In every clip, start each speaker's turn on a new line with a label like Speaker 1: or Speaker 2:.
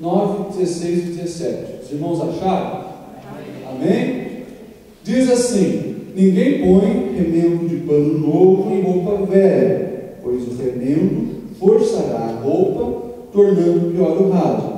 Speaker 1: 9, 16 e 17. Os irmãos acharam? Amém? Diz assim: ninguém põe remendo de pano novo em roupa velha, pois o remendo forçará a roupa, tornando pior o rasgo.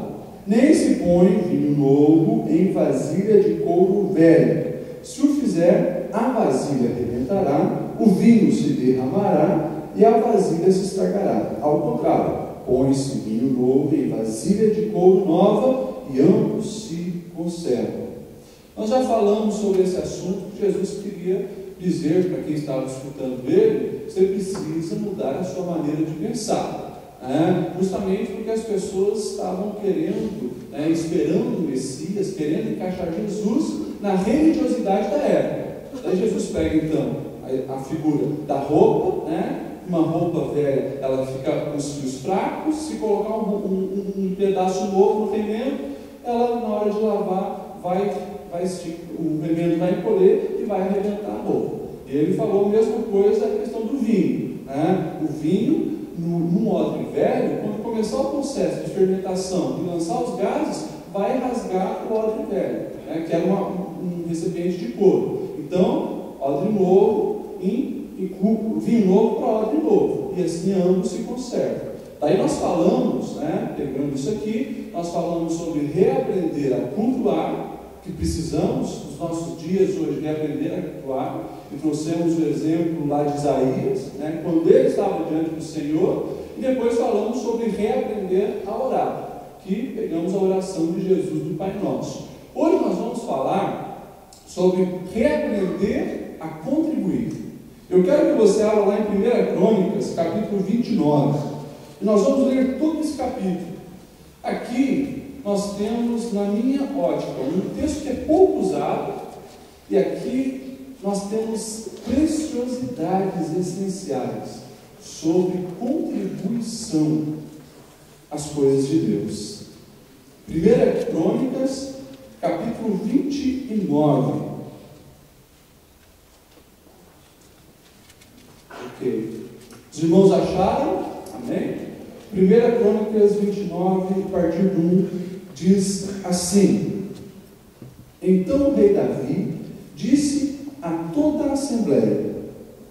Speaker 1: Nem se põe vinho novo em vasilha de couro velho. Se o fizer, a vasilha arrebentará, o vinho se derramará e a vasilha se estragará. Ao contrário, põe-se vinho novo em vasilha de couro nova e ambos se conservam. Nós já falamos sobre esse assunto que Jesus queria dizer para quem estava escutando ele: você precisa mudar a sua maneira de pensar. Justamente porque as pessoas estavam querendo, esperando o Messias, querendo encaixar Jesus na religiosidade da época. Daí Jesus pega então a figura da roupa, uma roupa velha, ela fica com os fios fracos. Se colocar um pedaço novo no remendo, ela na hora de lavar o remendo vai encolher e vai arrebentar a roupa. E ele falou a mesma coisa da questão do vinho. O vinho, no odre velho, quando começar o processo de fermentação e lançar os gases, vai rasgar o odre velho, que era um recipiente de couro. Então, odre novo e vinho novo para odre novo, e assim ambos se conservam. Daí nós falamos, pegando isso aqui, nós falamos sobre reaprender a cultuar, que precisamos, nos nossos dias hoje, reaprender a cultuar, e trouxemos o exemplo lá de Isaías, quando ele estava diante do Senhor, e depois falamos sobre reaprender a orar, que pegamos a oração de Jesus do Pai Nosso. Hoje nós vamos falar sobre reaprender a contribuir. Eu quero que você abra lá em 1 Crônicas, capítulo 29, e nós vamos ler todo esse capítulo. Aqui nós temos, na minha ótica, um texto que é pouco usado, e aqui nós temos preciosidades essenciais sobre contribuição às coisas de Deus. 1 Crônicas, capítulo 29. Ok. Os irmãos acharam? Amém? 1 Crônicas 29, a partir do 1, diz assim: então o rei Davi disse a toda a assembleia: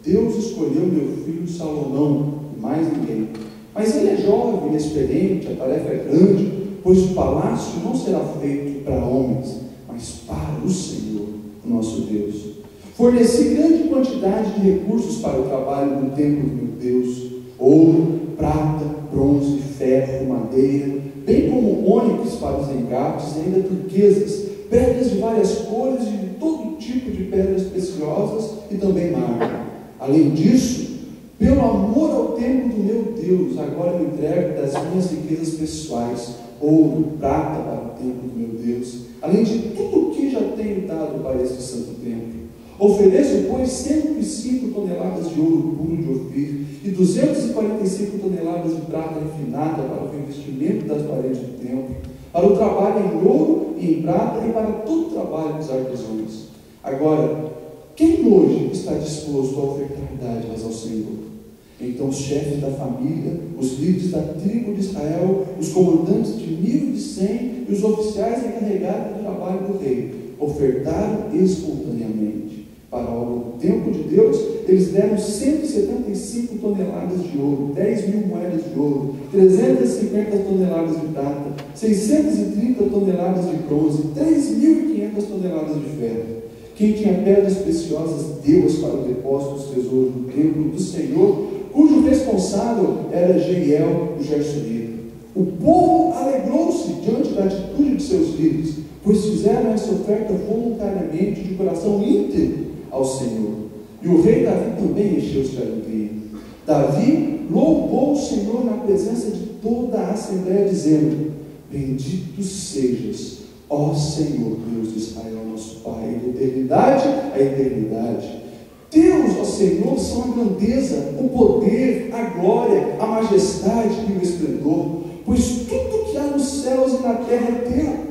Speaker 1: Deus escolheu meu filho Salomão, e mais ninguém. Mas ele é jovem, inexperiente, a tarefa é grande, pois o palácio não será feito para homens, mas para o Senhor, o nosso Deus. Forneci grande quantidade de recursos para o trabalho no templo do meu Deus: ouro, prata, bronze, ferro, madeira, bem como ônix para os engates, e ainda turquesas, pedras de várias cores e de todo tipo de pedras preciosas, e também mármore. Além disso, pelo amor ao templo do meu Deus, agora eu entrego das minhas riquezas pessoais, ouro, prata para o templo do meu Deus, além de tudo o que já tenho dado para este santo templo. Ofereço, pois, 105 toneladas de ouro puro de Ofir e 245 toneladas de prata refinada para o revestimento das paredes do templo, para o trabalho em ouro e em prata e para todo o trabalho dos artesãos. Agora, quem hoje está disposto a ofertar dádivas ao Senhor? Então os chefes da família, os líderes da tribo de Israel, os comandantes de 1.100 e os oficiais encarregados do trabalho do rei ofertaram espontaneamente. Para a obra do templo de Deus, eles deram 175 toneladas de ouro, 10.000 moedas de ouro, 350 toneladas de prata, 630 toneladas de bronze, 3.500 toneladas de ferro. Quem tinha pedras preciosas deu-as para o depósito dos tesouros do templo do Senhor, cujo responsável era Jeiel, o Gershonita. O povo alegrou-se diante da atitude de seus líderes, pois fizeram essa oferta voluntariamente, de coração íntegro ao Senhor. E o rei Davi também encheu-se de alegria. Davi louvou o Senhor na presença de toda a assembleia, dizendo: bendito sejas, ó Senhor, Deus de Israel, nosso Pai, de eternidade a eternidade. Deus, ó Senhor, são a grandeza, o poder, a glória, a majestade e o esplendor, pois tudo que há nos céus e na terra é teu.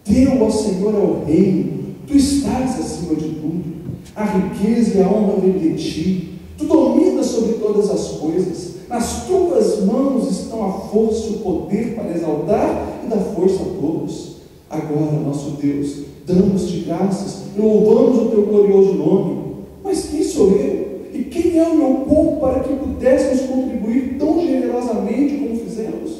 Speaker 1: Teu, ó Senhor, é o reino, tu estás acima de tudo. A riqueza e a honra vêm de ti, tu dominas sobre todas as coisas, nas tuas mãos estão coração a força e o poder para exaltar e dar força a todos. Agora, nosso Deus, damos-te graças e louvamos o teu glorioso nome. Mas quem sou eu? E quem é o meu povo para que pudéssemos contribuir tão generosamente como fizemos?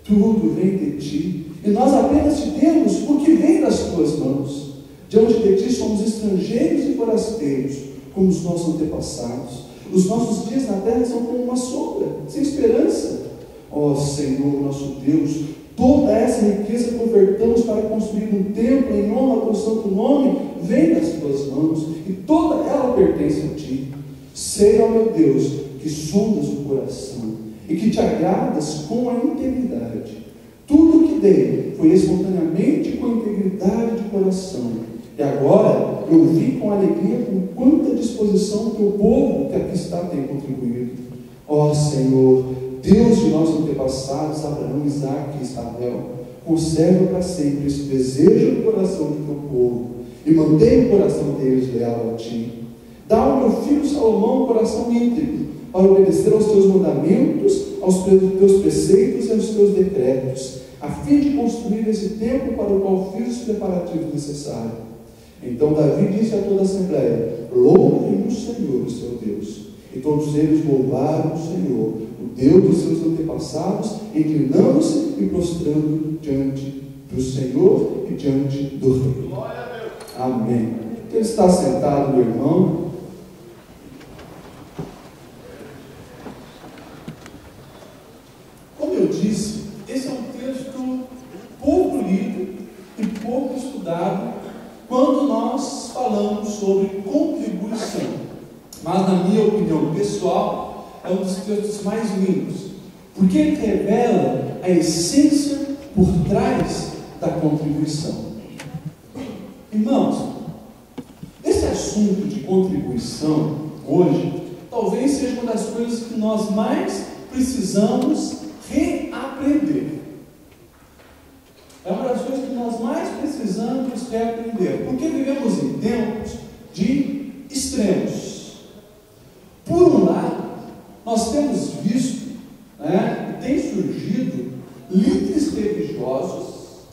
Speaker 1: Tudo vem de ti, e nós apenas te demos o que vem das tuas mãos. Diante de ti somos estrangeiros e forasteiros, como os nossos antepassados. Os nossos dias na terra são como uma sombra, sem esperança. Ó Senhor, nosso Deus, toda essa riqueza convertamos para construir um templo em honra ao teu santo nome, vem das tuas mãos, e toda ela pertence a ti. Sei, ó meu Deus, que sondas o coração, e que te agradas com a integridade. Tudo o que dei foi espontaneamente com integridade de coração. E agora eu vi com alegria com quanta disposição o teu povo que aqui está tem contribuído. Ó Senhor, Deus de nossos antepassados, Abraão, Isaque e Israel, conserva para sempre esse desejo do coração do teu povo e mantém o coração deles leal a ti. Dá ao meu filho Salomão um coração íntegro para obedecer aos teus mandamentos, aos teus preceitos e aos teus decretos, a fim de construir esse templo para o qual fiz os preparativos necessários. Então Davi disse a toda a assembleia: louvem o Senhor, o seu Deus. E todos eles louvaram o Senhor, o Deus dos seus antepassados, inclinando-se e prostrando diante do Senhor e diante do Rei. Glória a Deus. Amém. Ele está sentado, meu irmão. Como eu disse, esse é um texto pouco lido e pouco estudado quando nós falamos sobre contribuição. Mas, na minha opinião pessoal, é um dos textos mais lindos, porque ele revela a essência por trás da contribuição. Irmãos, esse assunto de contribuição, hoje, talvez seja uma das coisas que nós mais precisamos reaprender. É uma das coisas que nós mais precisamos reaprender, porque vivemos em tempos de extremos. Por um lado, nós temos visto, e tem surgido líderes religiosos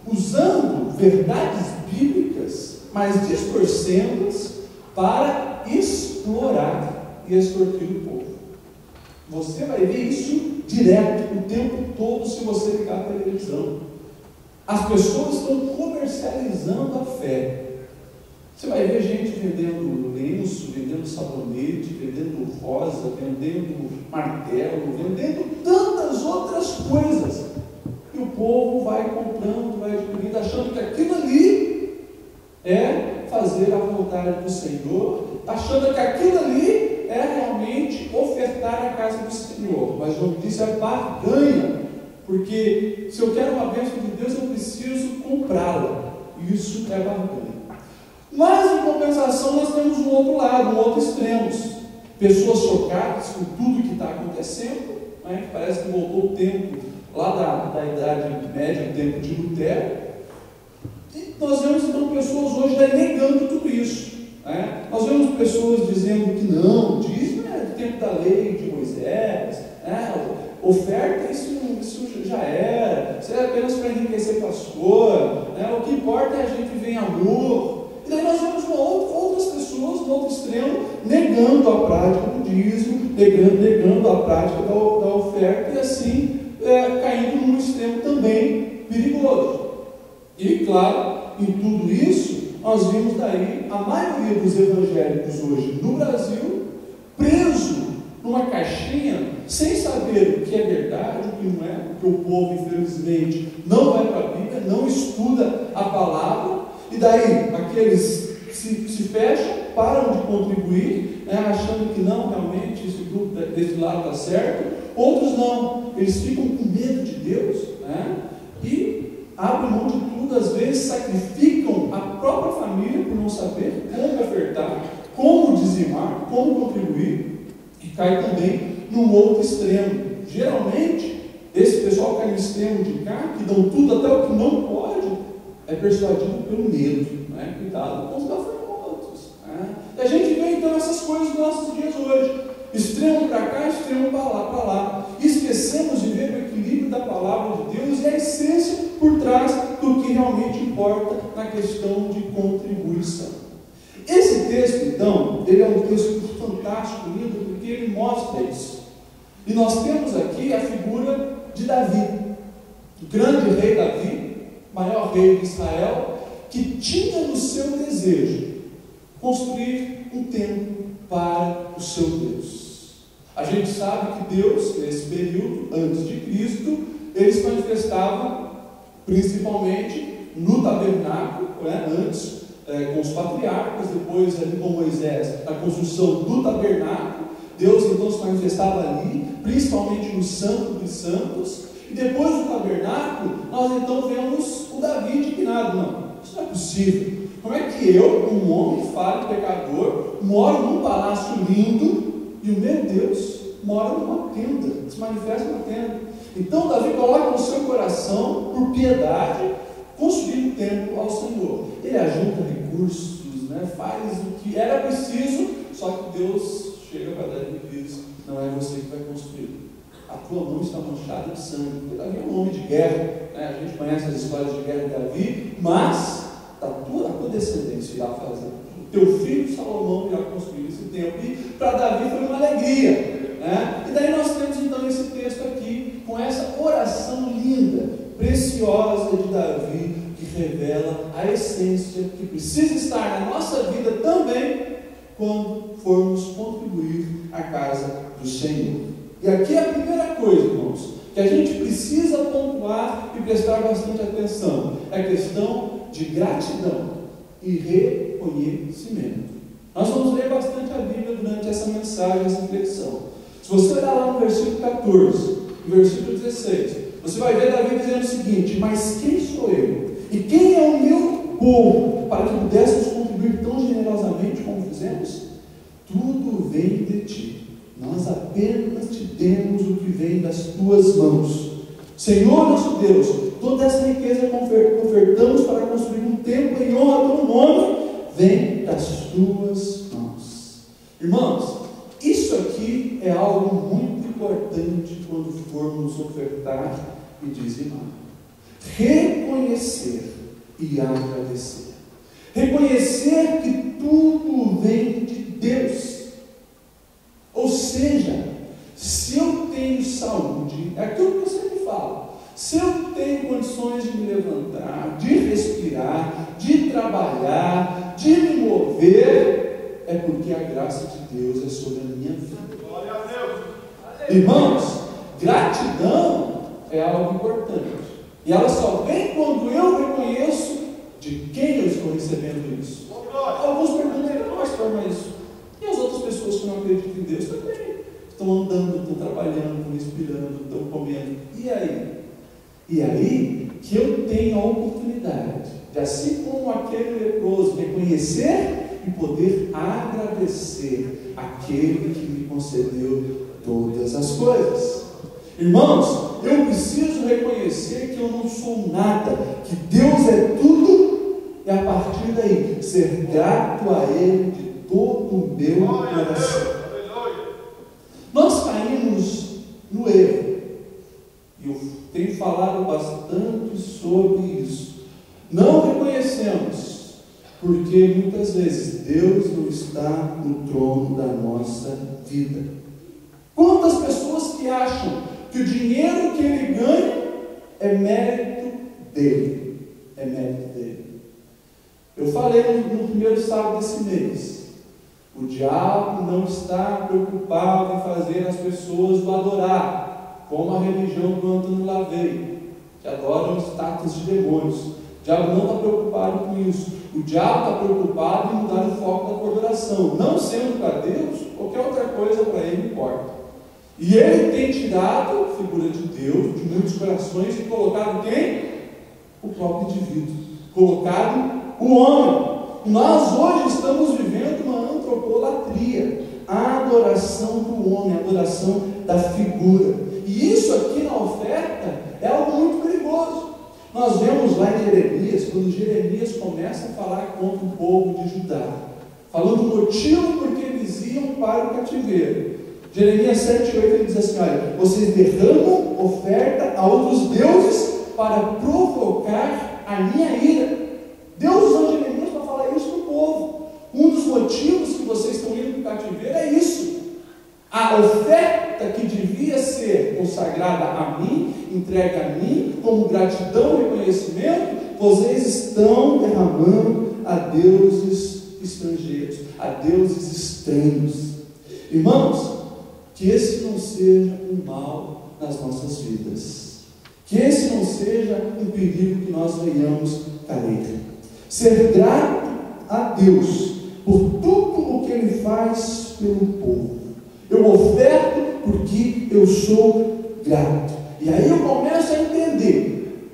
Speaker 1: usando verdades bíblicas, mas distorcendo-as para explorar e extorquir o povo. Você vai ver isso direto, o tempo todo, se você ligar a televisão. As pessoas estão comercializando a fé. Você vai ver gente vendendo lenço, vendendo sabonete, vendendo rosa, vendendo martelo, vendendo tantas outras coisas. E o povo vai comprando, vai adquirindo, achando que aquilo ali é fazer a vontade do Senhor, achando que aquilo ali é realmente ofertar a casa do Senhor. Mas João disse, é barganha, porque se eu quero uma bênção de Deus, eu preciso comprá-la. Isso é barganha. Mas, em compensação, nós temos um outro lado, um outro extremo. Pessoas chocadas com tudo que está acontecendo, que parece que voltou o tempo lá da Idade Média, o tempo de Lutero. E nós vemos, então, pessoas hoje negando tudo isso. Nós vemos pessoas dizendo que não, dízimo é do tempo da lei de Moisés, oferta, isso já era, isso é apenas para enriquecer pastor, o que importa é a gente ver em amor. E daí nós vemos outras pessoas, no outro extremo, negando a prática do dízimo, negando a prática da oferta, e assim caindo num extremo também perigoso. E claro, em tudo isso, nós vimos daí a maioria dos evangélicos hoje no Brasil preso numa caixinha, sem saber o que é verdade, o que não é, porque o povo, infelizmente, não vai para a Bíblia, não estuda a palavra, e daí aqueles se fecham, param de contribuir, achando que não, realmente, esse grupo desse lado está certo. Outros não, eles ficam com medo de Deus, e abrem mão de tudo, às vezes sacrificam a própria família por não saber como ofertar, como dizimar, como contribuir, e cai também num outro extremo. Geralmente, esse pessoal cai no extremo de cá, que dão tudo até o que não pode, é persuadido pelo medo. Cuidado com os gafanhotos. E a gente vê então essas coisas nos nossos dias hoje. Extremo para cá, extremo para lá. E esquecemos de ver equilíbrio da palavra de Deus e a essência por trás do que realmente importa na questão de contribuição. Esse texto, então, ele é um texto fantástico, lindo, porque ele mostra isso. E nós temos aqui a figura de Davi, o grande rei Davi, maior rei de Israel, que tinha no seu desejo construir um templo para o seu Deus. A gente sabe que Deus, nesse período, antes de Cristo, ele se manifestava principalmente no tabernáculo, antes com os patriarcas, depois ali com Moisés, a construção do tabernáculo. Deus então se manifestava ali, principalmente no Santo dos Santos, e depois do tabernáculo, nós então vemos o Davi indignado. Não, isso não é possível. Como é que eu, um homem falho, pecador, moro num palácio lindo e o meu Deus mora numa tenda, se manifesta numa tenda? Então Davi coloca no seu coração, por piedade, construir um templo ao Senhor. Ele ajunta recursos, faz o que era preciso, só que Deus chega para Davi e diz: não é você que vai construir, a tua mão está manchada de sangue. Porque Davi é um homem de guerra, a gente conhece as histórias de guerra de Davi, mas a tua descendência irá fazer, o teu filho Salomão irá construir esse templo. E para Davi foi uma alegria, e daí nós temos então esse texto aqui, com essa oração linda, preciosa de Davi, que revela a essência que precisa estar na nossa vida também, quando formos contribuir à casa do Senhor. E aqui é a primeira coisa, irmãos, que a gente precisa pontuar e prestar bastante atenção, é a questão de gratidão e reconhecimento. Nós vamos ler bastante a Bíblia durante essa mensagem, essa reflexão. Se você olhar lá no versículo 14, no versículo 16, você vai ver Davi dizendo o seguinte: mas quem sou eu? E quem é o meu povo para que pudéssemos contribuir tão generosamente como fizemos? Tudo vem de ti, nós apenas te demos o que vem das tuas mãos. Senhor nosso Deus, toda essa riqueza convertamos para construir um templo em honra ao teu nome, vem das tuas mãos. Irmãos, isso aqui é algo muito importante quando formos ofertar e dizimar. Reconhecer e agradecer. Reconhecer que tudo vem de Deus. Ou seja, se eu tenho saúde, é aquilo que eu sempre falo, se eu tenho condições de me levantar, de respirar, de trabalhar, de me mover, é porque a graça de Deus é sobre a minha vida. Glória a Deus. Irmãos, gratidão é algo importante. E ela só vem quando eu reconheço de quem eu estou recebendo isso. Alguns perguntam: pastor, mas e as outras pessoas que não acreditam em Deus também? Estão andando, estão trabalhando, estão respirando, estão comendo. E aí? E aí que eu tenho a oportunidade de, assim como aquele leproso, reconhecer e poder agradecer aquele que me concedeu todas as coisas. Irmãos, eu preciso reconhecer que eu não sou nada, que Deus é tudo, e a partir daí ser grato a Ele de todo o meu coração. Nós caímos no erro, e eu tenho falado bastante sobre isso. Não reconhecemos, porque muitas vezes Deus não está no trono da nossa vida. Quantas pessoas que acham que o dinheiro que ele ganha é mérito dele? É mérito dele. Eu falei no primeiro sábado desse mês, o diabo não está preocupado em fazer as pessoas o adorar, como a religião do Antônio Lavey, que adoram estátuas de demônios. O diabo não está preocupado com isso. O diabo está preocupado em mudar o foco da adoração. Não sendo para Deus, qualquer outra coisa para ele importa. E ele tem tirado a figura de Deus de muitos corações e colocado quem? O próprio indivíduo. Colocado o homem. Nós hoje estamos vivendo uma antropolatria, a adoração do homem, a adoração da figura. E isso aqui na oferta é algo muito perigoso. Nós vemos lá em Jeremias, quando Jeremias começa a falar contra o povo de Judá, falando o motivo porque eles iam para o cativeiro. Jeremias 7:8 ele diz assim: olha, vocês derramam oferta a outros deuses para provocar a minha ira. Deus usou Jeremias para falar isso para o povo. Um dos motivos que vocês estão indo para o cativeiro é isso. A oferta que devia ser consagrada a mim, entregue a mim, como gratidão e reconhecimento, vocês estão derramando a deuses estrangeiros, a deuses estranhos. Irmãos, que esse não seja um mal nas nossas vidas, que esse não seja um perigo que nós venhamos cair. Ser grato a Deus por tudo o que Ele faz pelo povo. Eu oferto porque eu sou grato. E aí eu começo a entender,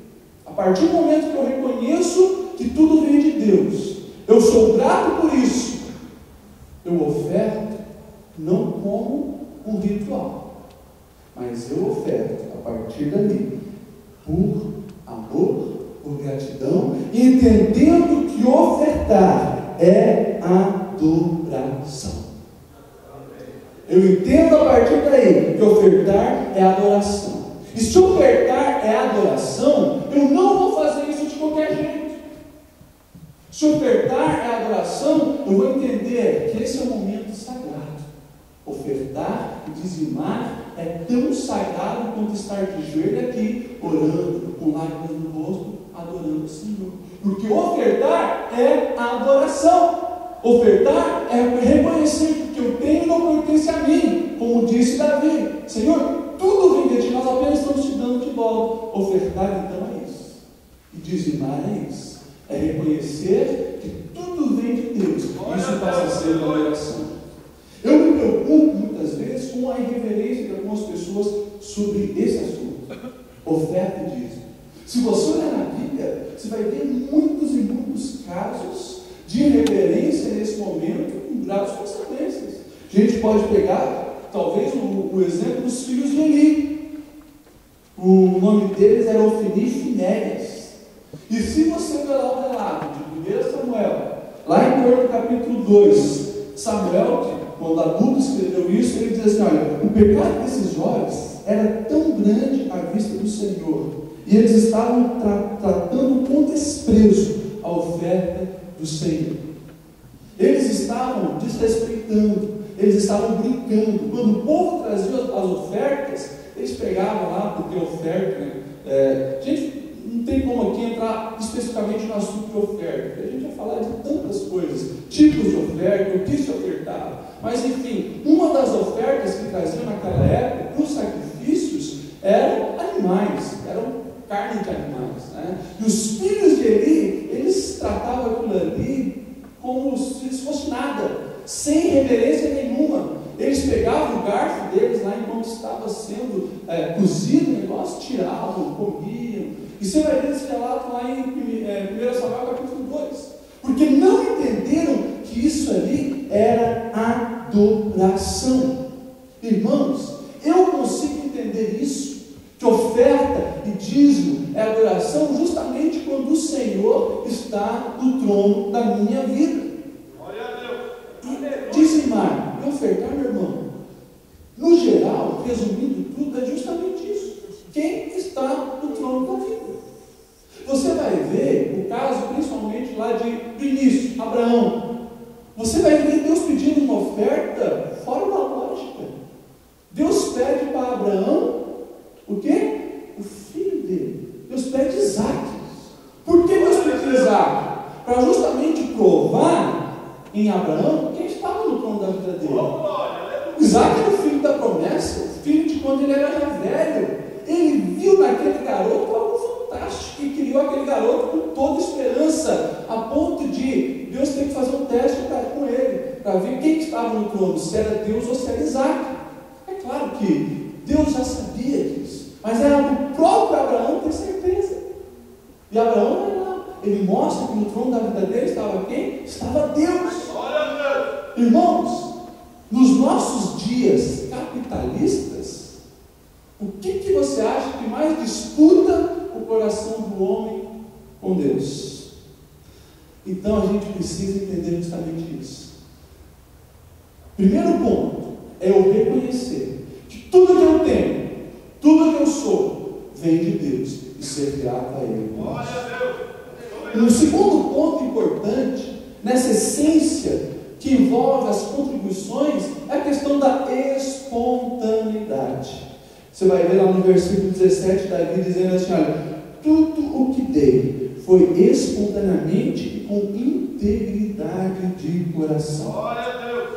Speaker 1: a partir do momento que eu reconheço que tudo vem de Deus, eu sou grato por isso, eu oferto não como um ritual, mas eu oferto a partir dali, por amor, por gratidão, e entendendo que ofertar é adoração. Eu entendo a partir daí que ofertar é adoração. E se ofertar é adoração, eu não vou fazer isso de qualquer jeito. Se ofertar é adoração, eu vou entender que esse é um momento sagrado. Ofertar e dizimar é tão sagrado quanto estar de joelho aqui, orando, com lágrimas no rosto, adorando o Senhor. Porque ofertar é a adoração. Ofertar é reconhecer que eu tenho não pertence a mim, como disse Davi: Senhor, tudo vem de ti, nós apenas estamos te dando de volta. Ofertar então é isso, e dizimar é isso, é reconhecer que tudo vem de Deus. Isso passa a ser uma oração. Eu me preocupo muitas vezes com a irreverência de algumas pessoas sobre esse assunto, oferta e dízimo. Se você olhar na Bíblia, você vai ver muitos e muitos casos de irreverência nesse momento, com graves consequências. A gente pode pegar, talvez, o exemplo dos filhos de Eli. O nome deles era Ofni e Finéias. E se você ver lá o relato de 1 Samuel, lá em torno do capítulo 2, Samuel, quando adulto escreveu isso, ele diz assim: olha, o pecado desses jovens era tão grande à vista do Senhor, e eles estavam tratando com desprezo a oferta do Senhor. Eles estavam desrespeitando, eles estavam brincando. Quando o povo trazia as ofertas, eles pegavam lá, porque oferta, né? Gente, não tem como aqui entrar especificamente no assunto de oferta, porque a gente vai falar de tantas coisas, tipos de oferta, o que se ofertava. Mas enfim, uma das ofertas que traziam naquela época, os sacrifícios, eram animais, eram carne de animais, né? E os filhos de Eli, eles tratavam aquilo ali como se fosse nada, sem reverência nenhuma. Eles pegavam o garfo deles lá enquanto estava sendo cozido o negócio, tiravam, comiam. E você vai ver esse relato lá em 1 Samuel capítulo 2, porque não entenderam que isso ali era adoração. Irmãos, eu consigo entender isso, que oferta e dízimo é adoração, justamente quando o Senhor está no trono da minha vida. E dizimar e ofertar, meu irmão, no geral, resumindo tudo, é justamente isso: quem está no trono da vida. Você vai ver o caso, principalmente lá do início, Abraão. Você vai ver Deus pedindo uma oferta fora da lógica. Deus pede para Abraão o quê? O filho dele. Deus pede Isaac. Por que Deus pediu Isaac? Para justamente provar em Abraão quem estava no trono da vida dele. Isaac era o filho da promessa, o filho de quando ele era já velho. Ele viu naquele garoto algo fantástico e criou aquele garoto com toda esperança, a ponto de Deus ter que fazer um teste com ele, para ver quem estava no trono, se era Deus ou se era Isaac. É claro que Deus já sabia disso, mas era do próprio Abraão ter certeza. E Abraão era lá, ele mostra que no trono da vida dele estava quem? Estava Deus. Irmãos, nos nossos dias capitalistas, o que você acha que mais disputa o coração do homem com Deus? Então a gente precisa entender justamente isso. Primeiro ponto é eu reconhecer segundo ponto importante, nessa essência que envolve as contribuições, é a questão da espontaneidade. Você vai ver lá no versículo 17, Davi dizendo assim: olha, tudo o que dei foi espontaneamente e com integridade de coração.
Speaker 2: Glória a Deus.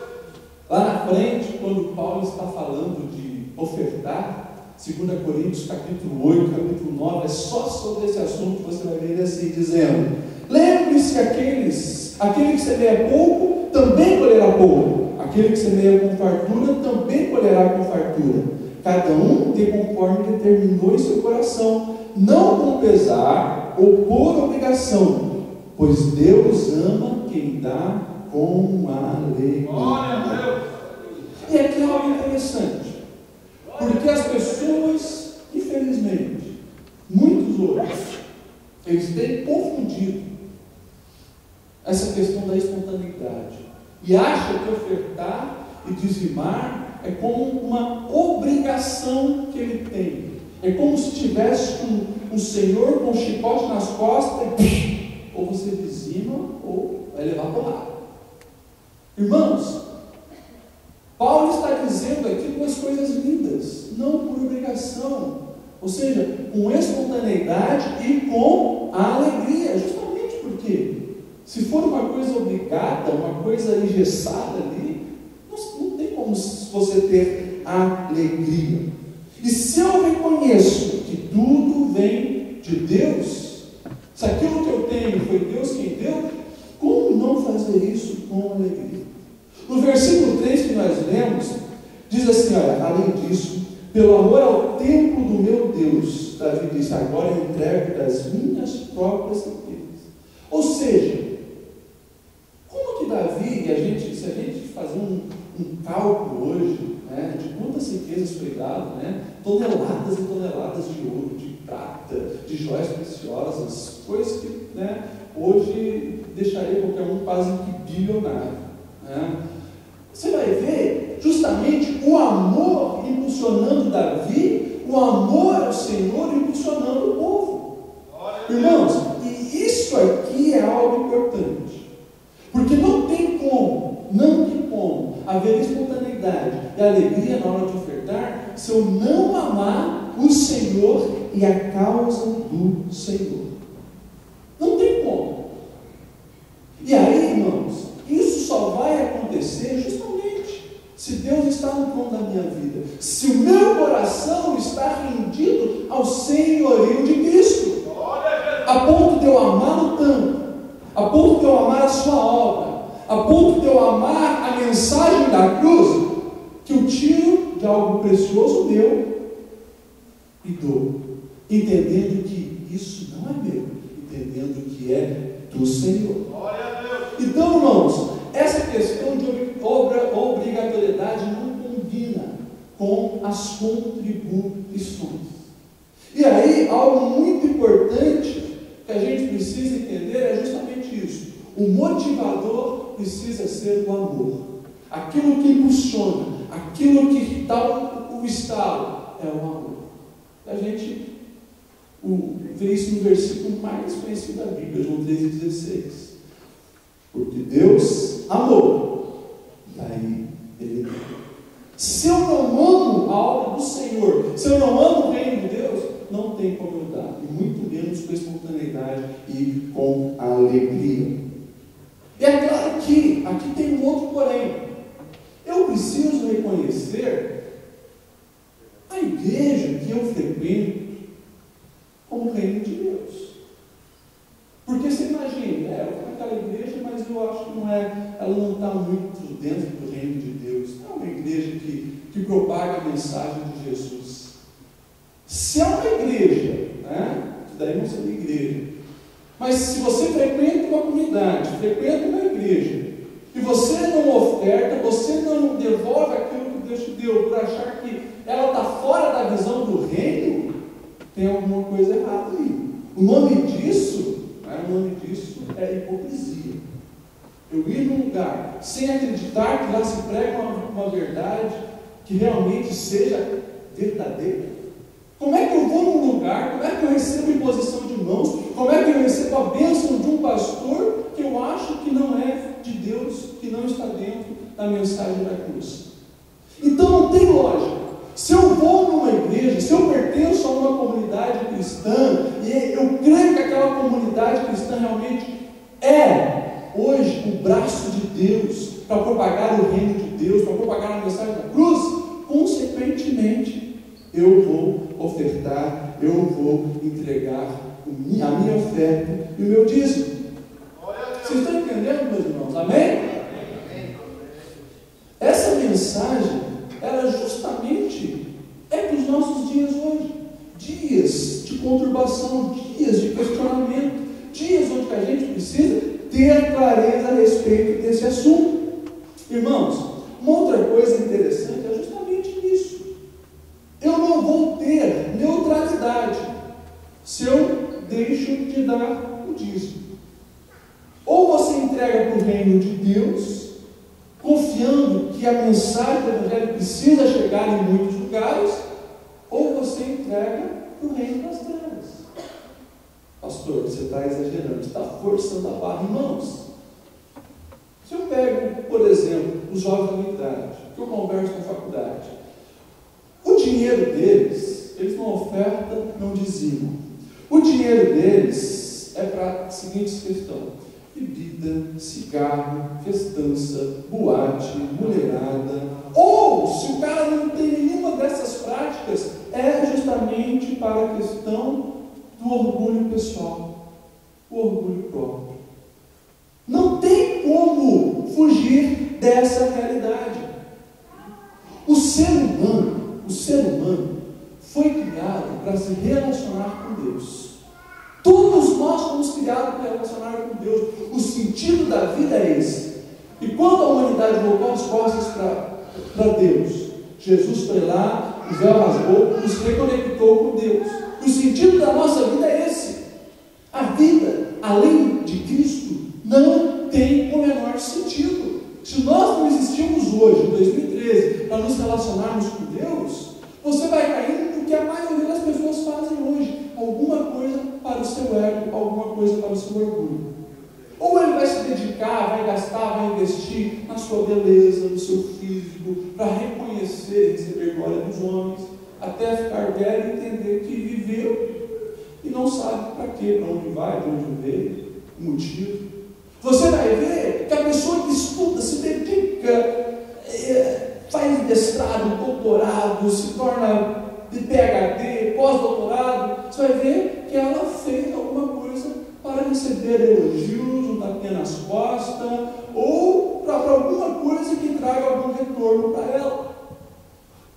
Speaker 1: Lá na frente, quando Paulo está falando de ofertar, 2 Coríntios capítulo 8, capítulo 9, é só sobre esse assunto que você vai ver assim, dizendo: lembre-se que aquele que semeia pouco, também colherá pouco. Aquele que semeia com fartura, também colherá com fartura. Cada um dê conforme determinou em seu coração, não com pesar ou por obrigação, pois Deus ama quem dá com alegria.
Speaker 2: Glória a Deus.
Speaker 1: E aqui é algo interessante, porque as pessoas, infelizmente, muitos hoje, eles têm confundido essa questão da espontaneidade e acham que ofertar e dizimar é como uma obrigação que ele tem. É como se tivesse um senhor com um chicote nas costas e ou você dizima ou vai levar porrada. Irmãos, Paulo está dizendo aqui duas coisas lindas: não por obrigação, ou seja, com espontaneidade e com alegria. Justamente porque, se for uma coisa obrigada, uma coisa engessada ali, não tem como você ter alegria. E se eu reconheço que tudo vem de Deus, se aquilo que eu tenho foi Deus quem deu, como não fazer isso com alegria? No versículo 3 que nós lemos, diz assim: olha, além disso, pelo amor ao templo do meu Deus, Davi disse: agora eu entrego das minhas próprias riquezas. Ou seja, como que Davi, se a gente fazer um cálculo hoje, né, de quantas riquezas foi dado, né, toneladas e toneladas de ouro, de prata, de joias preciosas, coisas que, né, hoje deixaria qualquer um quase que bilionário, né? Você vai ver justamente o amor impulsionando Davi, o amor ao Senhor impulsionando o povo. Irmãos, e isso aqui é algo importante, porque não tem como haver espontaneidade e alegria na hora de ofertar se eu não amar o Senhor e a causa do Senhor. Não tem como. E aí, irmãos, isso só vai acontecer justamente se Deus está no trono da minha vida, se o meu coração está rendido ao senhorio de Cristo, a ponto de eu amá-lo tanto, a ponto de eu amar a sua obra, a ponto de eu amar a mensagem da cruz, que eu tiro de algo precioso meu e dou, entendendo que isso não é meu, entendendo que é do Senhor. Então, irmãos, essa questão de obrigatoriedade não combina com as contribuições. E aí, algo muito importante que a gente precisa entender é justamente isso. O motivador precisa ser o amor. Aquilo que impulsiona, aquilo que dá o estalo, é o amor. A gente vê isso no versículo mais conhecido da Bíblia, João 3,16. Porque Deus amou, daí Ele deu. Se eu não amo a obra do Senhor, se eu não amo o reino de Deus, não tem como eu dar, e muito menos com espontaneidade e com alegria. E é claro que aqui tem um outro porém. Eu preciso reconhecer a igreja que eu frequento como reino de Deus. Porque você imagina, eu vou naquela igreja, mas eu acho que ela não está muito dentro do reino de Deus. Não é uma igreja que propaga a mensagem de Jesus. Se é uma igreja, né, que daí não seria igreja, mas se você frequenta uma comunidade, frequenta uma igreja, e você não oferta, você não devolve aquilo que Deus te deu, por achar que ela está fora da visão do reino, tem alguma coisa errada aí. O nome disso é hipocrisia. Eu ir num lugar sem acreditar que lá se prega uma verdade que realmente seja verdadeira. Como é que eu vou num lugar, como é que eu recebo imposição de mãos, como é que eu recebo a bênção de um pastor que eu acho que não é de Deus, que não está dentro da mensagem da cruz. Então não tem lógica. Se eu vou numa igreja, se eu pertenço a uma comunidade cristã, e eu creio que aquela comunidade cristã realmente é, hoje, o braço de Deus para propagar o reino de Deus, para propagar a mensagem da cruz, consequentemente, eu vou ofertar, eu vou entregar a minha oferta e o meu dízimo. Vocês estão entendendo, meus irmãos? Amém? Essa mensagem, ela justamente é para os nossos dias hoje. Dias de conturbação, dias de questionamento, dias onde a gente precisa ter clareza a respeito desse assunto. Irmãos, uma outra coisa interessante é justamente isso. Eu não vou ter neutralidade se eu deixo de dar o dízimo. Ou você entrega para o reino de Deus, confiando que a mensagem do Evangelho precisa chegar em muitos lugares, ou você entrega para o reino das trevas. Pastor, você está exagerando, está forçando a barra, irmãos. Se eu pego, por exemplo, os jovens da minha idade, que eu converso na faculdade, o dinheiro deles, eles não ofertam, não dizimam. O dinheiro deles é para a seguinte questão: bebida, cigarro, festança, boate, mulherada. Ou, se o cara não tem nenhuma dessas práticas, é justamente para a questão do orgulho pessoal, o orgulho próprio. Não tem como fugir dessa realidade. O ser humano foi criado para se relacionar com Deus. Todos nós fomos criados para relacionar com Deus. O sentido da vida é esse. E quando a humanidade voltou as costas para Deus, Jesus foi lá, o véu rasgou, nos reconectou com Deus. E o sentido da nossa vida é esse. A vida, além de Cristo, não tem o menor sentido. Se nós não existimos hoje, em 2013, para nos relacionarmos com Deus, você vai cair no que a maioria das pessoas fazem hoje: alguma coisa para o seu ego, alguma coisa para o seu orgulho. Ou ele vai se dedicar, vai gastar, vai investir na sua beleza, no seu físico, para reconhecer e receber glória dos homens, até ficar velho e entender que viveu e não sabe para quê, para onde vai, para onde veio, o motivo. Você vai ver que a pessoa que estuda, se dedica, faz mestrado, doutorado, se torna de PhD, pós-doutorado, você vai ver que ela fez alguma coisa para receber elogios, um tapinha nas costas, ou para alguma coisa que traga algum retorno para ela.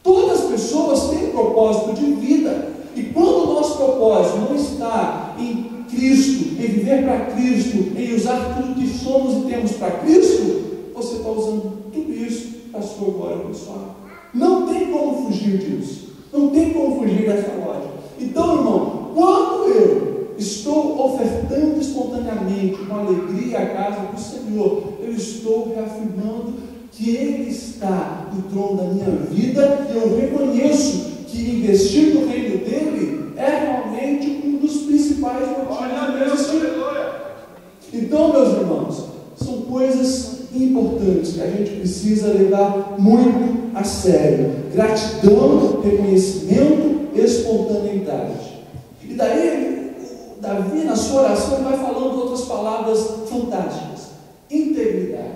Speaker 1: Todas as pessoas têm propósito de vida, e quando o nosso propósito não está em Cristo, em viver para Cristo, em usar tudo que somos e temos para Cristo, você está usando tudo isso para a sua glória pessoal. Não tem como fugir disso. Não tem como fugir dessa lógica. Então, irmão, quando eu estou ofertando espontaneamente, com alegria, a casa do Senhor, eu estou reafirmando que Ele está no trono da minha vida, e eu reconheço que investir no reino dEle é realmente um dos principais motivos do meu existir. Então, meus irmãos, são coisas importantes que a gente precisa levar muito a sério: gratidão, reconhecimento, espontaneidade. E daí, Davi, na sua oração, ele vai falando outras palavras fantásticas: integridade.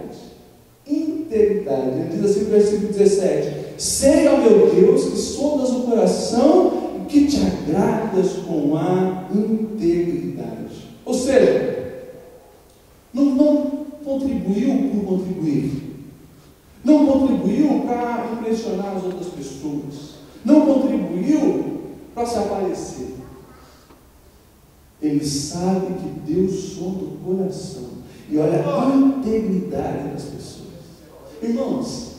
Speaker 1: Integridade. Ele diz assim no versículo 17: sei, ó meu Deus, que sondas o coração e que te agradas com a integridade. Ou seja, não contribuiu por contribuir, não contribuiu para impressionar as outras pessoas, não contribuiu para se aparecer. Ele sabe que Deus sonda o coração e olha a integridade das pessoas. Irmãos,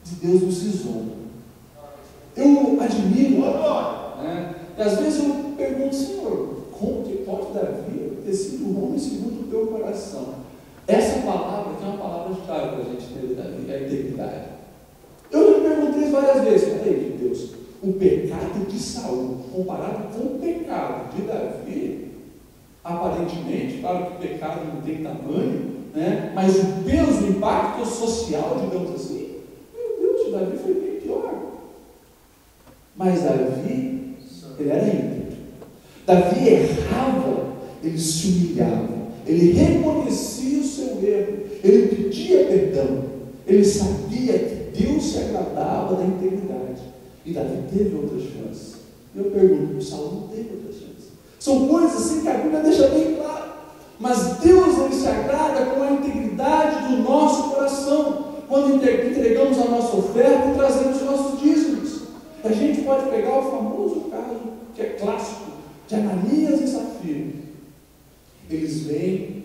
Speaker 1: de Deus não se zomba. Eu admiro, né? E às vezes eu pergunto: Senhor, como que pode Davi ter sido um homem segundo o teu coração? Essa palavra que é uma palavra-chave para a gente entender Davi, é a integridade. Eu me perguntei várias vezes: peraí, Deus, o pecado de Saul comparado com o pecado de Davi, Aparentemente, claro que o pecado não tem tamanho, né? Mas o peso, o impacto social, digamos assim, meu Deus, Davi foi bem pior. Mas Davi, ele era íntegro. Davi errava, ele se humilhava, ele reconhecia o seu erro, ele pedia perdão, ele sabia que Deus se agradava da integridade. E Davi teve outra chance. Eu pergunto, Saul não teve outra chance. São coisas assim que a Bíblia deixa bem claro. Mas Deus, ele se agrada com a integridade do nosso coração, quando entregamos a nossa oferta e trazemos os nossos dízimos. A gente pode pegar o famoso caso, que é clássico, de Ananias e Safira. Eles vêm,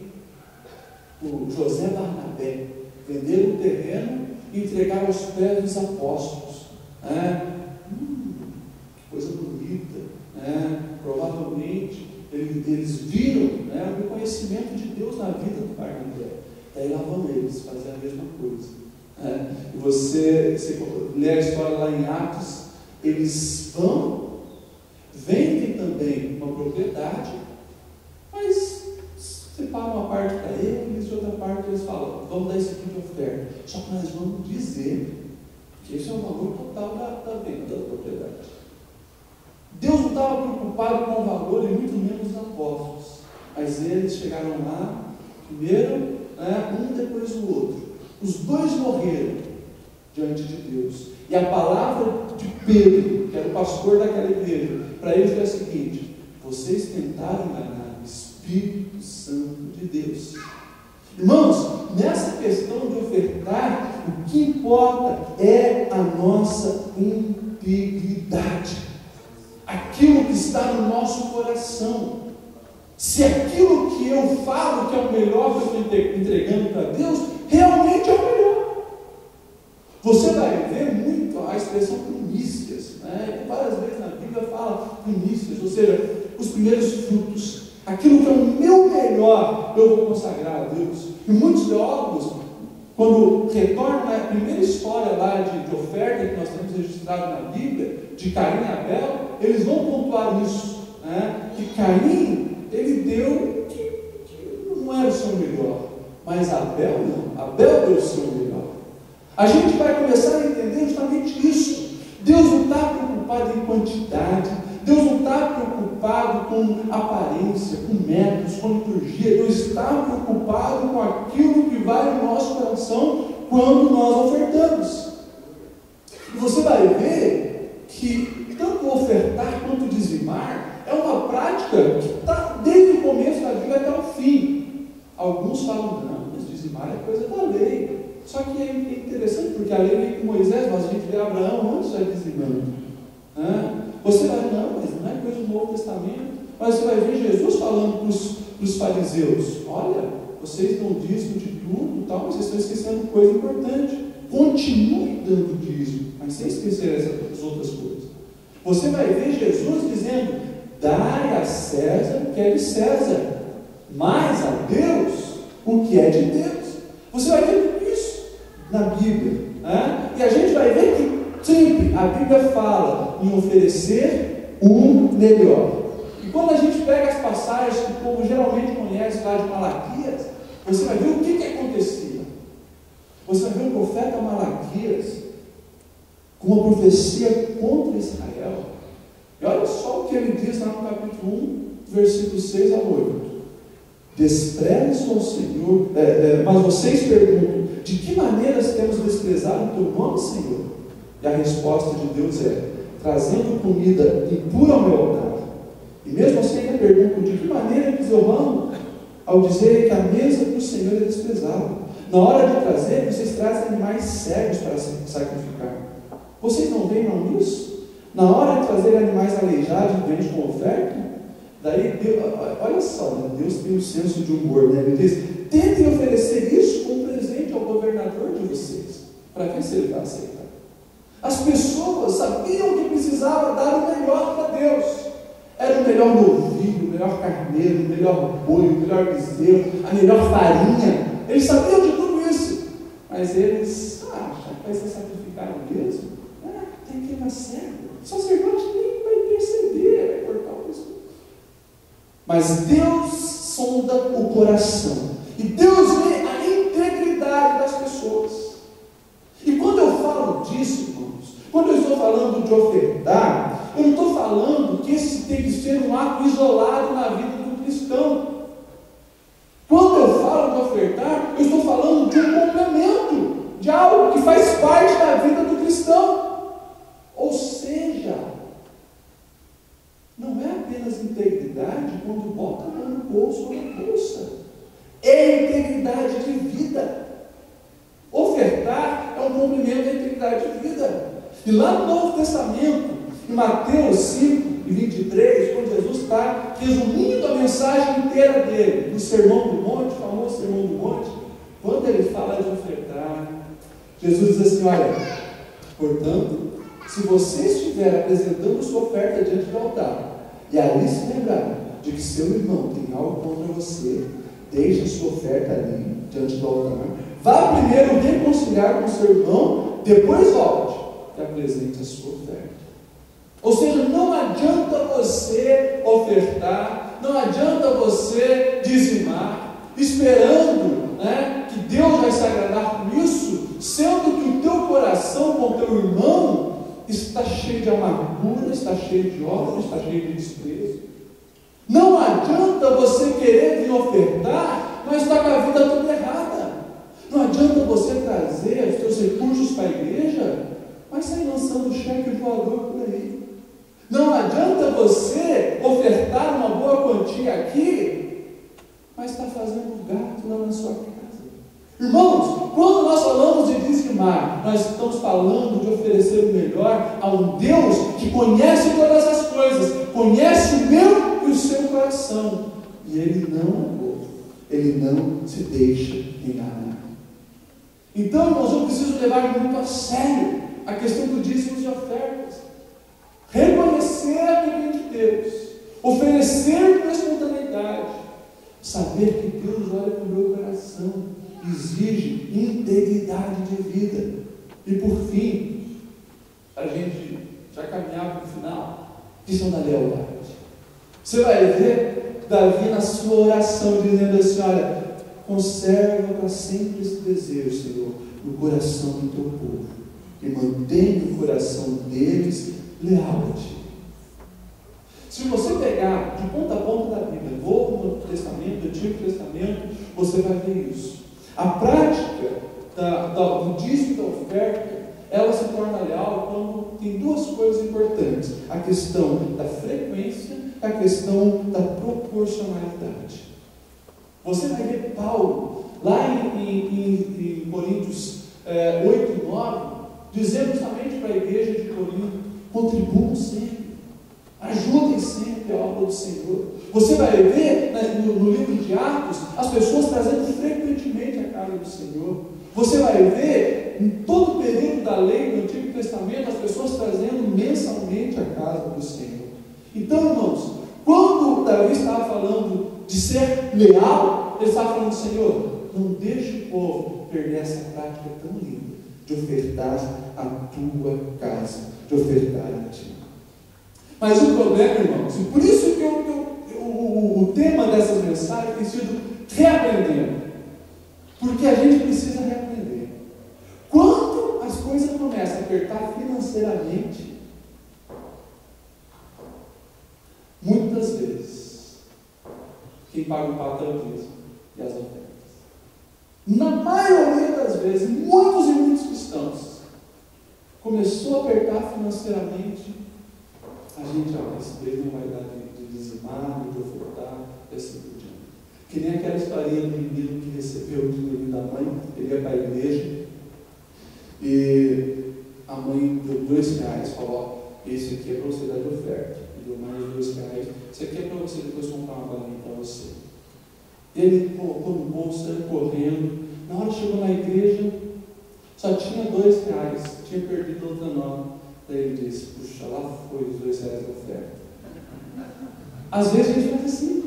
Speaker 1: o José Barnabé, vender o terreno e entregar aos pés dos apóstolos. Que coisa bonita. Provavelmente eles viram o reconhecimento de Deus na vida do Barnabé. Daí lá vão eles fazer a mesma coisa. E você lê a história lá em Atos, eles vendem também uma propriedade, mas separam uma parte para eles e outra parte eles falam, vamos dar isso aqui de oferta. Só que nós vamos dizer que esse é o valor total da venda da propriedade. Deus não estava preocupado com o valor e muito menos os apóstolos, mas eles chegaram lá, primeiro, um depois o outro. Os dois morreram diante de Deus. E a palavra de Pedro, que era o pastor daquela igreja, para eles foi a seguinte: vocês tentaram enganar o Espírito Santo de Deus. Irmãos, nessa questão de ofertar, o que importa é a nossa integridade. Aquilo que está no nosso coração. Se aquilo que eu falo que é o melhor que eu estou entregando para Deus, realmente é o melhor. Você vai ver muito a expressão primícias, várias vezes na Bíblia fala primícias, ou seja, os primeiros frutos. Aquilo que é o meu melhor, eu vou consagrar a Deus. E muitos teólogos, quando retornam à primeira história lá de oferta que nós temos registrado na Bíblia, de Caim e Abel, eles vão pontuar isso, que Caim, ele deu que não era o seu melhor, mas Abel não, Abel deu o seu melhor. A gente vai começar a entender justamente isso. Deus não está preocupado em quantidade, Deus não está preocupado com aparência, com métodos, com liturgia. Deus está preocupado com aquilo que vai no nosso coração quando nós ofertamos. E você vai ver que tanto ofertar quanto dizimar é uma prática que está desde o começo da Bíblia até o fim. Alguns falam, não, mas dizimar é coisa da lei. Só que é interessante, porque a lei vem com Moisés, mas a gente vê Abraão antes já dizimando. Você vai, não, mas não é coisa do Novo Testamento. Mas você vai ver Jesus falando para os fariseus: olha, vocês dão dízimo de tudo, tal, mas vocês estão esquecendo coisa importante. Continue dando dízimo, mas sem esquecer essas outras coisas. Você vai ver Jesus dizendo: dai a César o que é de César, mas a Deus o que é de Deus. Você vai ver tudo isso na Bíblia, e a gente vai ver que sempre a Bíblia fala em oferecer o melhor. E quando a gente pega as passagens que o povo geralmente conhece lá de Malaquias, você vai ver o que acontecia. Você vai ver o profeta Malaquias com uma profecia contra Israel. E olha só o que ele diz lá no capítulo 1, versículos 6 a 8. Desprezam o Senhor, mas vocês perguntam: de que maneira temos desprezado o teu nome, Senhor? E a resposta de Deus é: trazendo comida impura ao meu altar. E mesmo assim ainda perguntam: de que maneira eles eu amo? Ao dizer que a mesa do Senhor é desprezada. Na hora de trazer, vocês trazem animais cegos para sacrificar. Vocês não lembram nisso? Na hora de trazer animais aleijados, vende com oferta? Daí, Deus, olha só, Deus tem um senso de humor, Ele diz: tentem oferecer isso como presente ao governador de vocês, para ver se ele vai aceitar. As pessoas sabiam que precisava dar o melhor para Deus. Era o melhor novilho, o melhor carneiro, o melhor boi, o melhor bezerro, a melhor farinha. Eles sabiam de tudo isso, mas eles vai ser sacrificado mesmo? Tem que ir cego. O sacerdote nem vai perceber, vai cortar o pescoço. Mas Deus sonda o coração. E Deus vê a integridade das pessoas. E quando eu falo disso, irmãos, quando eu estou falando de ofertar, eu não estou falando que esse tem que ser um ato isolado na vida do cristão. Quando eu falo de ofertar, eu estou falando de um complemento, de algo que faz parte da vida do cristão. Ou seja, não é apenas integridade quando bota a mão no bolso ou na bolsa. É integridade de vida. Ofertar é um cumprimento da integridade de vida. E lá no Novo Testamento, em Mateus 5 e 23, quando Jesus está resumindo a mensagem inteira dele, do Sermão do Monte, o famoso Sermão do Monte, quando ele fala de ofertar, Jesus diz assim: olha, portanto, se você estiver apresentando sua oferta diante do altar, e ali se lembrar de que seu irmão tem algo contra você, deixe a sua oferta ali diante do altar, vá primeiro reconciliar com seu irmão, depois volte e apresente a sua oferta. Ou seja, não adianta você ofertar, não adianta você dizimar, esperando, que Deus vai se agradar com isso, sendo que o teu coração com o teu irmão está cheio de amargura, está cheio de ódio, está cheio de desprezo. Não adianta você querer vir ofertar, mas está com a vida toda errada. Não adianta você trazer os teus recursos para a igreja, mas sair lançando cheque voador por aí. Não adianta você ofertar uma boa quantia aqui, mas está fazendo gato lá na sua casa. Irmãos, quando nós falamos de dizimar, nós estamos falando de oferecer o melhor a um Deus que conhece todas as coisas, conhece o meu e o seu coração, e Ele não é bobo, Ele não se deixa enganar. Então, irmãos, eu preciso levar muito a sério a questão do dízimo e ofertas. Reconhecer a que vem de Deus, oferecer com espontaneidade, saber que Deus olha para o meu coração, exige integridade de vida. E por fim, a gente já caminhava para o final, questão da lealdade. Você vai ver Davi na sua oração dizendo assim: olha, conserva para sempre esse desejo, Senhor, no coração do teu povo, e mantenha o coração deles leal a ti. Se você pegar de ponta a ponta da Bíblia, Novo Testamento, Antigo Testamento, você vai ver isso. A prática do dízimo da oferta, ela se torna leal quando tem duas coisas importantes: a questão da frequência e a questão da proporcionalidade. Você vai ver Paulo, lá em Coríntios 8 e 9, dizendo justamente para a igreja de Corinto: contribuam sempre, ajudem sempre a obra do Senhor. Você vai ver no livro de Atos as pessoas trazendo frequentemente a casa do Senhor. Você vai ver em todo o período da lei do Antigo Testamento as pessoas trazendo mensalmente a casa do Senhor. Então, irmãos, quando Davi estava falando de ser leal, ele estava falando: Senhor, não deixe o povo perder essa prática tão linda de ofertar a tua casa, de ofertar a ti. Mas o problema, irmãos, e por isso que o tema dessas mensagens tem sido reaprendendo, porque a gente precisa reaprender. Quando as coisas começam a apertar financeiramente, muitas vezes quem paga o pato é o dízimo e as ofertas. Na maioria das vezes, muitos e muitos cristãos começou a apertar financeiramente, a gente, esse Deus não vai dar de dizimar, de ofertar, e assim por diante. Que nem aquela historinha do menino que recebeu o dinheiro da mãe, ele ia para a igreja, e a mãe deu R$2, falou: esse aqui é para você dar de oferta. E deu mais R$2, esse aqui é para você depois comprar uma balinha para você. Ele colocou no bolso, saiu correndo. Na hora que chegou na igreja, só tinha R$2, tinha perdido outra nota. Daí ele disse: puxa, lá foi os R$2 da oferta. Às vezes a gente faz assim,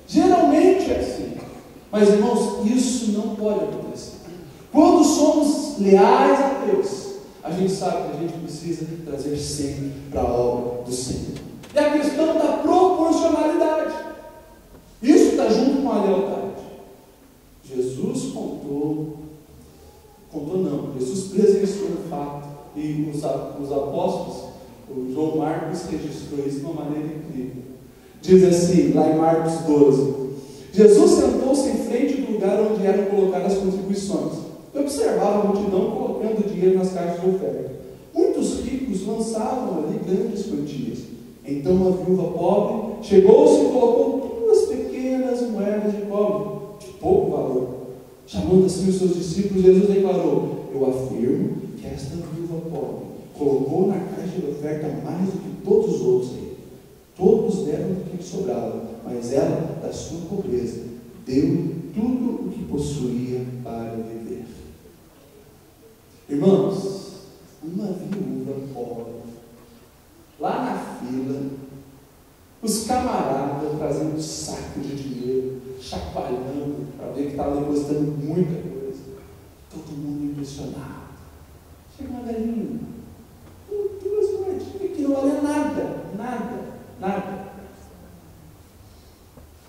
Speaker 1: geralmente é assim, mas irmãos, isso não pode acontecer. Quando somos leais a Deus, a gente sabe que a gente precisa trazer sempre para a obra do Senhor. E a questão da proporcionalidade, isso está junto com uma lealdade. Jesus Jesus presenciou o fato, e os apóstolos, o João Marcos registrou isso de uma maneira incrível. Diz assim, lá em Marcos 12, Jesus sentou-se em frente do lugar onde eram colocadas as contribuições e observava a multidão colocando dinheiro nas caixas de oferta. Muitos ricos lançavam ali grandes quantias. Então uma viúva pobre chegou-se e colocou 2 pequenas moedas de cobre, de pouco valor. Chamando assim os seus discípulos, Jesus declarou: eu afirmo que esta viúva pobre colocou na caixa de oferta mais do que todos os outros. Todos deram do que lhe sobrava, mas ela, da sua pobreza, deu tudo o que possuía para viver. Irmãos, uma viúva pobre, lá na fila, os camaradas trazendo um saco de dinheiro, chacoalhando, para ver que estava depositando muita coisa. Todo mundo impressionado. Chega uma velhinha, com 2 moedinhas que não valia nada.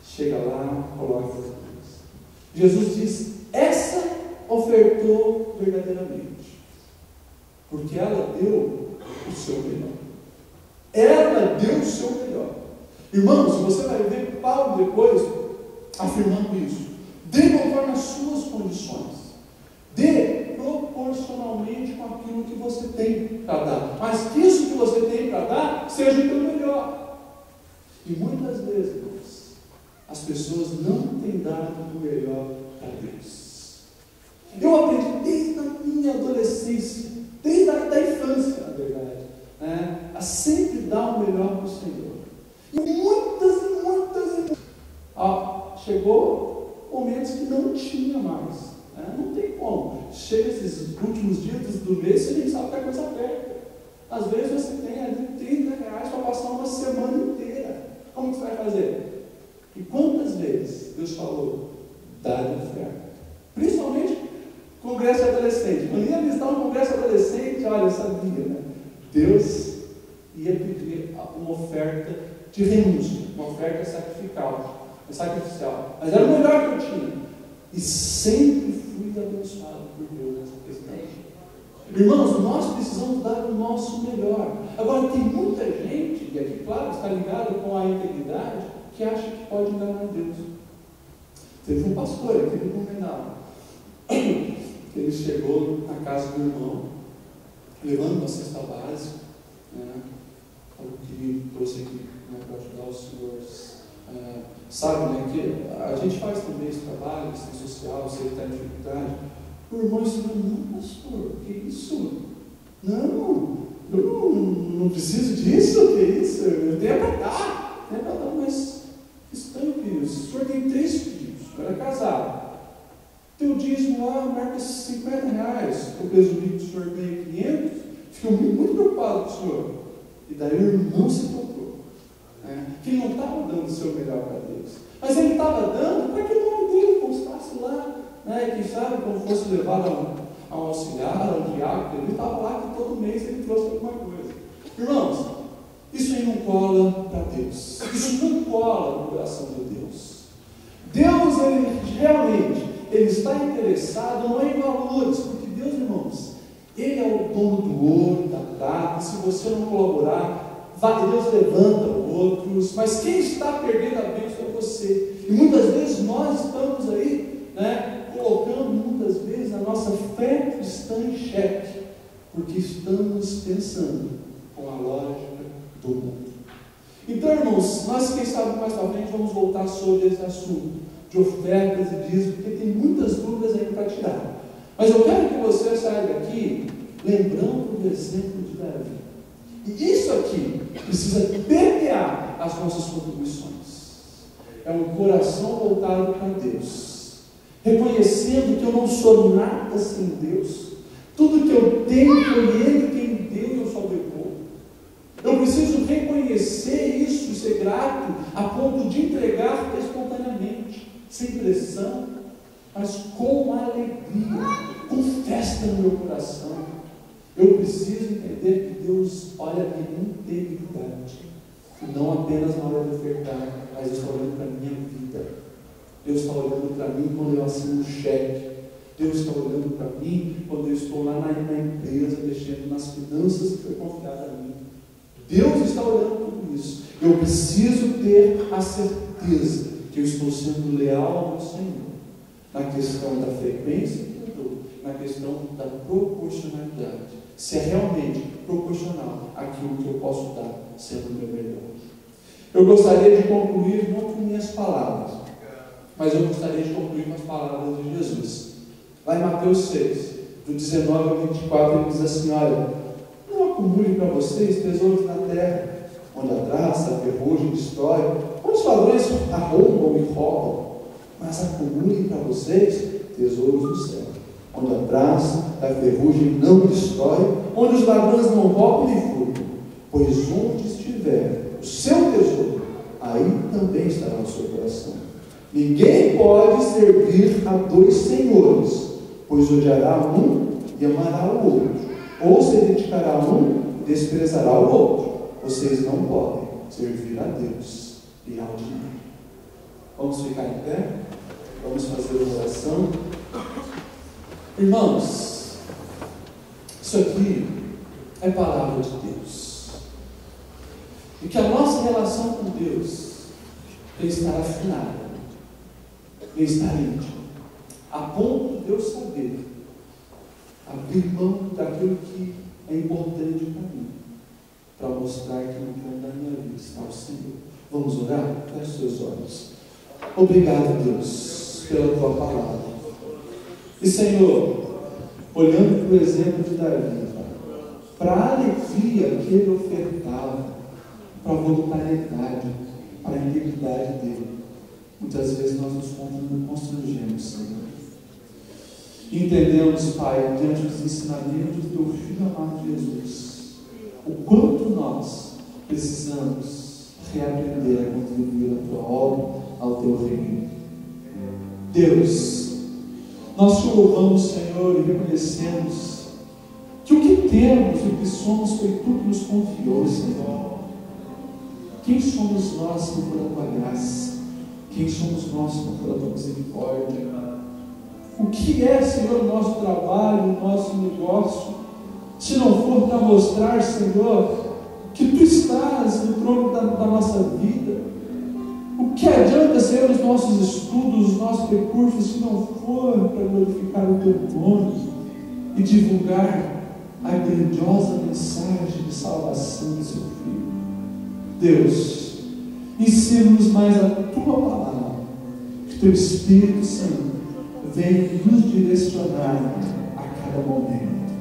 Speaker 1: Chega lá, coloca as coisas. Jesus diz: essa ofertou verdadeiramente, porque ela deu o seu melhor. Ela deu o seu melhor. Irmãos, você vai ver Paulo depois afirmando isso. Dê conforme as suas condições. Dê proporcionalmente com aquilo que você tem para dar. Mas que isso que você tem para dar seja o teu melhor. E muitas vezes, irmãos, as pessoas não têm dado o melhor para Deus. Eu aprendi desde a minha adolescência, desde a infância, na verdade, a sempre dar o melhor para o Senhor. E muitas. Chegou momentos que não tinha mais. Não tem como. Chega esses últimos dias do mês, você nem sabe que a coisa aperta. Às vezes você tem ali R$30 para passar uma semana inteira. Como que você vai fazer? E quantas vezes Deus falou: dá de oferta? Principalmente congresso adolescente. Quando ia visitar um congresso adolescente, olha, eu sabia, né? Deus ia pedir uma oferta de renúncia, uma oferta sacrificial. Mas era o melhor que eu tinha. E sempre fui abençoado por Deus nessa questão. Irmãos, nós precisamos dar o nosso melhor. Agora, tem muita gente, e aqui, claro, está ligado com a integridade, que acha que pode enganar Deus. Teve um pastor aqui no Blumenau, que ele chegou na casa do irmão, levando uma cesta básica, falou que trouxe aqui para ajudar os senhores. Sabe, né, que a gente faz também esse trabalho, assistência social, você que está em dificuldade. O irmão disse: não, pastor, que isso? Não, eu não preciso disso, que isso? Eu tenho para dar, mas estranho que o senhor tem 3 filhos, eu era casado. Teu dízimo lá marca R$50, eu presumi que o senhor ganha 500, fiquei muito preocupado com o senhor. E daí o irmão se tocou. Que ele não estava dando o seu melhor para Deus, mas ele estava dando para que o nome dele constasse lá, quem sabe, quando fosse levado a um auxiliar, a um diácono, ele estava lá que todo mês ele trouxe alguma coisa. Irmãos, isso aí não cola para Deus, isso não cola no coração de Deus. Deus, ele realmente, ele está interessado não em valores, porque Deus, irmãos, ele é o dono do ouro, da prata. Se você não colaborar, Deus levanta outros, mas quem está perdendo a bênção é você. E muitas vezes nós estamos aí, colocando muitas vezes a nossa fé cristã em xeque, porque estamos pensando com a lógica do mundo. Então, irmãos, nós, quem sabe mais para frente, vamos voltar sobre esse assunto de ofertas e dízimos, porque tem muitas dúvidas aí para tirar. Mas eu quero que você saia daqui lembrando do exemplo de Davi. E isso aqui precisa permear as nossas contribuições. É um coração voltado para Deus, reconhecendo que eu não sou nada sem Deus. Tudo que eu tenho foi Ele quem deu e eu só devolvo. Eu preciso reconhecer isso e ser grato a ponto de entregar espontaneamente, sem pressão, mas com alegria, com festa no meu coração. Eu preciso entender que Deus olha a minha integridade, e não apenas na hora de ofertar, mas está olhando para a minha vida. Deus está olhando para mim quando eu assino um cheque. Deus está olhando para mim quando eu estou lá na empresa, mexendo nas finanças que foi confiada a mim. Deus está olhando tudo isso. Eu preciso ter a certeza que eu estou sendo leal ao Senhor, na questão da frequência que eu dou, na questão da proporcionalidade. Se é realmente proporcional àquilo que eu posso dar, sendo o meu melhor. Eu gostaria de concluir não com minhas palavras, mas eu gostaria de concluir com as palavras de Jesus. Lá em Mateus 6, do 19 ao 24, ele diz assim: olha, não acumule para vocês tesouros na terra, onde a traça, a ferrugem destrói, onde os ladrões arrombam e roubam, mas acumulem para vocês tesouros no céu, onde a traça, a ferrugem não destrói, onde os ladrões não roubam e furtam, pois onde estiver o seu tesouro, aí também estará o seu coração. Ninguém pode servir a dois senhores, pois odiará um e amará o outro, ou se dedicará a um e desprezará o outro. Vocês não podem servir a Deus e ao dinheiro. Vamos ficar em pé? Vamos fazer uma oração. Irmãos, isso aqui é palavra de Deus. E que a nossa relação com Deus tem que estar afinada, tem que estar íntima, a ponto de eu saber abrir mão daquilo que é importante para mim, para mostrar que no plano da minha vida está o Senhor. Vamos orar? Feche seus olhos. Obrigado, Deus, pela tua palavra. E Senhor, olhando para o exemplo de Davi, para a alegria que ele ofertava, para a voluntariedade, para a integridade dele, muitas vezes nós nos constrangemos, Senhor. Entendemos, Pai, diante dos ensinamentos do teu Filho amado Jesus, o quanto nós precisamos reaprender a contribuir à tua obra, ao teu reino. Deus, nós te louvamos, Senhor, e reconhecemos que o que temos e o que somos foi tu que nos confiou, Senhor. Quem somos nós se não for a tua graça? Quem somos nós se não for a tua misericórdia? O que é, Senhor, o nosso trabalho, o nosso negócio, se não for para mostrar, Senhor, que tu estás no trono da nossa vida? O que adianta, Senhor, os nossos estudos, os nossos recursos, se não for para glorificar o teu nome e divulgar a grandiosa mensagem de salvação do seu Filho? Deus, ensina-nos mais a tua palavra, que teu Espírito Santo venha nos direcionar a cada momento.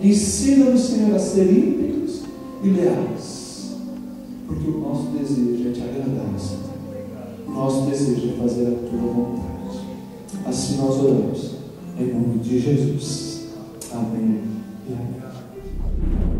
Speaker 1: Ensina-nos, Senhor, a ser íntegros e leais, porque o nosso desejo é te agradar, Senhor. O nosso desejo é fazer a tua vontade. Assim nós oramos, em nome de Jesus. Amém e amém.